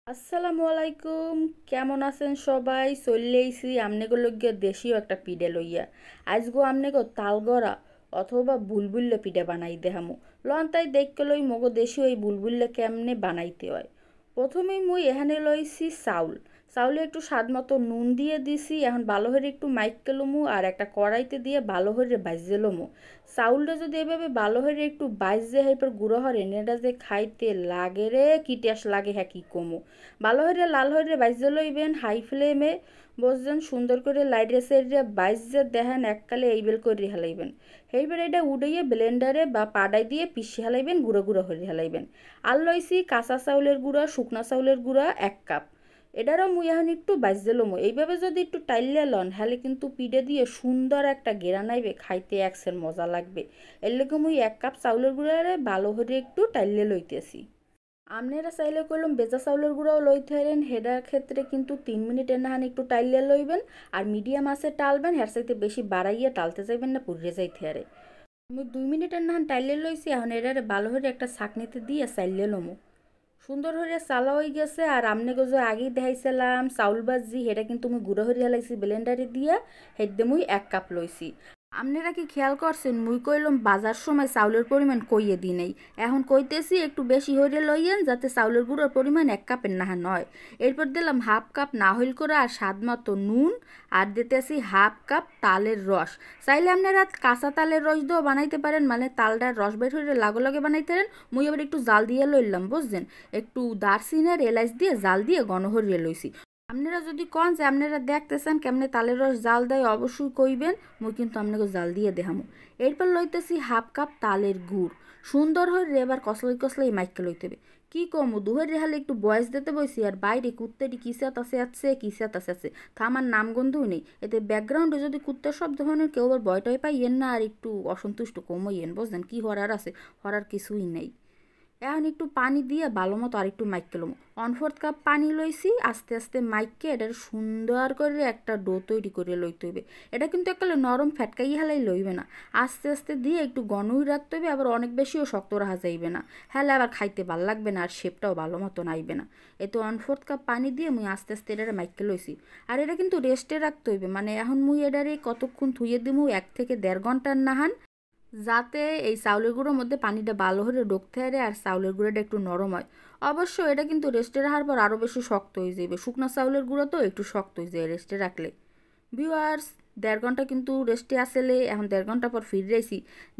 আসসালামু আলাইকুম। কেমন আছেন সবাই? চললেইছি আমনেগো গিয়ে দেশীয় একটা পিঠে লইয়া। আজগো আমনেগো তালগড়া অথবা বুলবুল্লে পিঠে বানাই দেহামু। লন তাই দেখকে লই মগো দেশীয় এই বুলবুল্লে কেমনে বানাইতে হয়। প্রথমেই মুই এখানে লইছি চাউলে একটু স্বাদ মতো নুন দিয়ে দিছি। এখন ভালো করে একটু মাইক্কে লমু আর একটা কড়াইতে দিয়ে ভালো করে ভাজে লমু। চাউলটা যদি এভাবে ভালো করে একটু বাইজে হাইপার গুঁড়ো হরেন এটা যে খাইতে লাগে রে কি টেস্ট লাগে হ্যাঁ কি কমু। ভালো করে লাল হয়ে বাইজে লইবেন হাই ফ্লেমে। বুঝছেন সুন্দর করে লাইটে সাইডে বাইজে দেখেন এককালে এইবেল করে হেলাইবেন। এইবার এটা উড়িয়ে ব্লেন্ডারে বা পাড়াই দিয়ে পিষে হেলাইবেন, গুঁড়ো গুঁড়ো করে হেলাইবেন। আর লইছি কাঁচা চাউলের গুঁড়া, শুকনা চাউলের গুঁড়া 1 কাপ। এটারও মুই এখন একটু বাইজে লমু। এইভাবে যদি একটু টাইলে লন হলে কিন্তু পিঠে দিয়ে সুন্দর একটা গেরান আইবে, খাইতে একসের মজা লাগবে। এর লেগে মুই 1 কাপ চাউলের গুঁড়ারে ভালো করে একটু টাইলে লইতেছি। আপনারা চাইলে কইলাম বেজা চাউলের গুঁড়াও লইতে পারেন, হেডার ক্ষেত্রে কিন্তু 3 মিনিটের নাহান একটু টাইলে লইবেন। আর মিডিয়াম আছে টালবেন, হের চাইতে বেশি বাড়াইয়া টালতে যাইবেন না, পুড়ে যাইতে হারে। আমি 2 মিনিটের নাহান টাইলে লইছি। এখন এটারে ভালো করে একটা ছাঁকনিতে দিয়ে চাইলে লমু। সুন্দর হয়ে চালা হয়ে গেছে। আর আমনে যে আগেই দেখাইছিলাম চাউল ভাজি, সেটা কিন্তু মুই গুঁড়ো হয়ে হেলাইছি ব্লেন্ডারে দিয়া। হেডে মুই 1 কাপ লইছি। আপনারা কি খেয়াল করছেন মুই কইলাম বাজার সময় চাউলের পরিমাণ কইয়ে দিই নাই। এখন কইতেছি একটু বেশি হইলে লইয়েন, যাতে চাউলের গুঁড়োর পরিমাণ 1 কাপের না নয়। এরপর দিলাম 1/2 কাপ নাহল করে আর স্বাদ মতো নুন। আর দিতেছি 1/2 কাপ তালের রস। চাইলে আপনারা কাঁচা তালের রস দিয়েও বানাইতে পারেন, মানে তালটার রস বের হইলে লাগে লাগে বানাইতে পারেন। মুই আবার একটু জাল দিয়ে লইলাম, বুঝছেন। একটু দারচিনি আর এলাচ দিয়ে জাল দিয়ে ঘন হরিয়ে লইছি। আপনারা যদি কন যে আপনারা দেখতেছেন কেমনে তালের রস জাল দেয়, অবশ্যই কইবেন। মুই কিন্তু আপনাকে জাল দিয়ে দেখামু। এরপর লইতেছি 1/2 কাপ তালের গুড়। সুন্দর হয়ে এবার কসলাই কসলাই মাইকে লইতে হবে। কি কমু দুহের রেহালে একটু বয়স দিতে বইছি। আর বাইরে কুত্তেটি কিসাত আছে কিসাত আছে থামার নাম গন্ধও নেই। এতে ব্যাকগ্রাউন্ডে যদি কুত্তার শব্দ ধরনের কেউ আবার ভয়টাই পাইয়েন না, আর একটু অসন্তুষ্ট কমাইয়েন, বুঝলেন। কি হরার আছে, হরার কিছুই নেই। এখন একটু পানি দিয়ে ভালো মতো আর একটু মাইকে লমু। 1/4 কাপ পানি লইছি। আস্তে আস্তে মাইকে এটার সুন্দর করে একটা ডো তৈরি করে লইতে হইবে। এটা কিন্তু একেবারে নরম ফ্যাটকাই হেলাই লইবে না। আস্তে আস্তে দিয়ে একটু ঘনই রাখতে হবে, আবার অনেক বেশিও শক্ত রাখা যাইবে না। হ্যালে আবার খাইতে ভাল লাগবে না, আর শেপটাও ভালো মতো আইবে না। এতো 1/4 কাপ পানি দিয়ে মুই আস্তে আস্তে এটারে মাইকে লইছি। আর এটা কিন্তু রেস্টে রাখতে হইবে, মানে এখন মুই এটারে কতক্ষণ থুয়ে দিমু, 1 থেকে 1.5 ঘন্টার নাহান, যাতে এই চাউলের গুঁড়োর মধ্যে পানিটা ভালো করে ঢুকতে পারে আর চাউলের গুঁড়োটা একটু নরম হয়। অবশ্য এটা কিন্তু রেস্টে রাখার পর আরও বেশি শক্ত হয়ে যাবে। শুকনো চাউলের গুঁড়ো তো একটু শক্ত হয়ে যায় রেস্টে রাখলে। ভিউয়ার্স, 1.5 ঘন্টা কিন্তু রেস্টে আসলে। এখন 1.5 ঘন্টা পর ফিরে আইছি।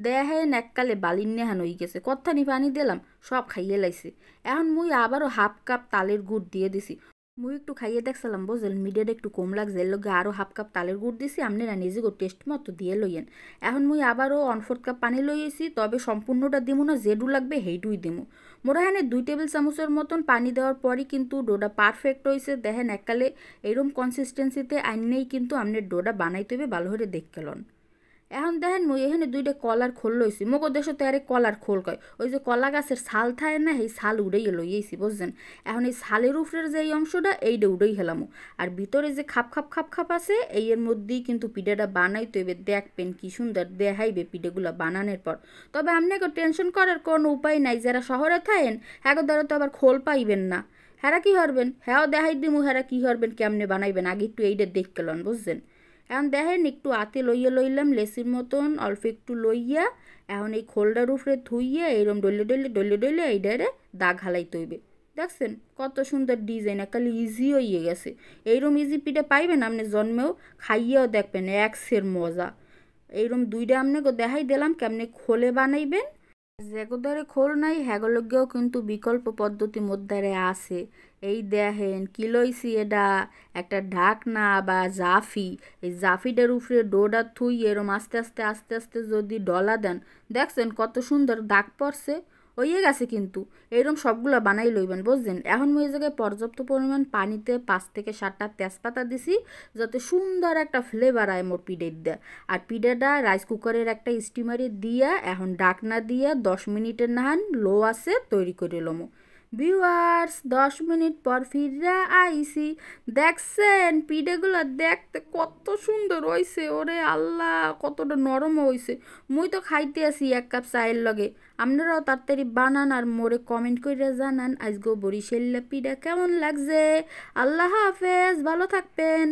দেখেন এককালে বালির নেহান হয়ে গেছে। কত্থানি পানি দিলাম, সব খাইয়ে লাইছে। এখন মুই আবারও 1/2 কাপ তালের গুড় দিয়ে দিছি। মুই একটু খাইয়ে দেখছিলাম, বুঝলেন মিডিয়াটা একটু কম লাগছে, এর লগে আরও 1/2 কাপ তালের গুড় দিছি। আপনারা নিজেকে টেস্ট মতো দিয়ে লইয়েন। এখন মুই আবারও 1/4 কাপ পানি লইয়েছি, তবে সম্পূর্ণটা দিমু না, যেডু লাগবে সেইটুই দিমু। মোরা এখানে 2 টেবিল চামচের মতন পানি দেওয়ার পরই কিন্তু ডোটা পারফেক্ট হয়েছে। দেখেন এককালে এরম কনসিস্টেন্সিতে আননেই কিন্তু আপনার ডোটা বানাইতে হবে, ভালো করে দেখতে লন। এখন দেখেন মুই এখানে 2টা কলার খোল লইছি। মগো দেশে তো আরে কলার খোল কয়, ওই যে কলা গাছের ছাল থাকে না, সেই ছাল উড়েই লইয়েছি, বুঝছেন। এখন এই ছালের উপরের যে এই অংশটা এইটা উড়েই হেলামু। আর ভিতরে যে খাপ খাপ খাপ খাপ আছে এই এর মধ্যেই কিন্তু পিঠাটা বানাইতে হইবে। দেখবেন কি সুন্দর দেখাইবে পিঠেগুলো বানানোর পর। তবে আপনাকে টেনশন করার কোনো উপায় নাই। যারা শহরে থাকেন হ্যাঁ দ্বারা তো আবার খোল পাইবেন না। হ্যাঁ কি হরবেন, হ্যাঁ দেখাই দিমু হ্যাঁ কি হরবেন কেমনে বানাইবেন, আগে একটু এইটা দেখতে লন, বুঝছেন। এখন দেখেন একটু আতে লইয়া লইলাম লেসির মতন অল্প একটু লইয়া। এখন এই খোলটার উপরে থুইয়া এইরকম ডলে ডলে ডলে ডলে এইটারে দাগ হালাইতে হইবে। দেখছেন কত সুন্দর ডিজাইন, একালে ইজি হইয়ে গেছে। এইরকম ইজি পিঠা পাইবেন আপনি জন্মেও, খাইয়েও দেখবেন একসের মজা। এইরকম 2টা আপনাকে দেখাই দিলাম কেমনে খোলে বানাইবেন। যেগোদারে খোল নাই হ্যাগোলগেও কিন্তু বিকল্প পদ্ধতি মধ্যে আছে। এই দেখেন কি লইছি, এটা একটা ঢাকনা বা জাফি। এই জাফিটার উপরে ডোডা থুই এরম আস্তে আস্তে আস্তে আস্তে যদি ডলা দেন, দেখছেন কত সুন্দর দাগ পড়ছে, হইয়ে গেছে কিন্তু। এরম সবগুলো বানাই লইবেন, বুঝছেন। এখন ওই জায়গায় পর্যাপ্ত পরিমাণ পানিতে 5 থেকে 7টা তেজপাতা দিছি, যাতে সুন্দর একটা ফ্লেভার আয় মোর পিঠের দেয়। আর পিঠাটা রাইস কুকারের একটা স্টিমারে দিয়া এখন ডাকনা দিয়া 10 মিনিটের নাহান লো আছে তৈরি করে লমো। ভিউয়ার্স 10 মিনিট পর ফিররা আইসি। দেখছেন পিঠেগুলো দেখতে কত সুন্দর হইছে, ওরে আল্লাহ কতটা নরম হইছে। মুই তো খাইতে আসি 1 কাপ চায়ের লগে। আপনারাও তাড়াতাড়ি বানান আর মোরে কমেন্ট করে জানান আজগো বরিশাল্লা পিঠা কেমন লাগছে। আল্লাহ হাফেজ, ভালো থাকবেন।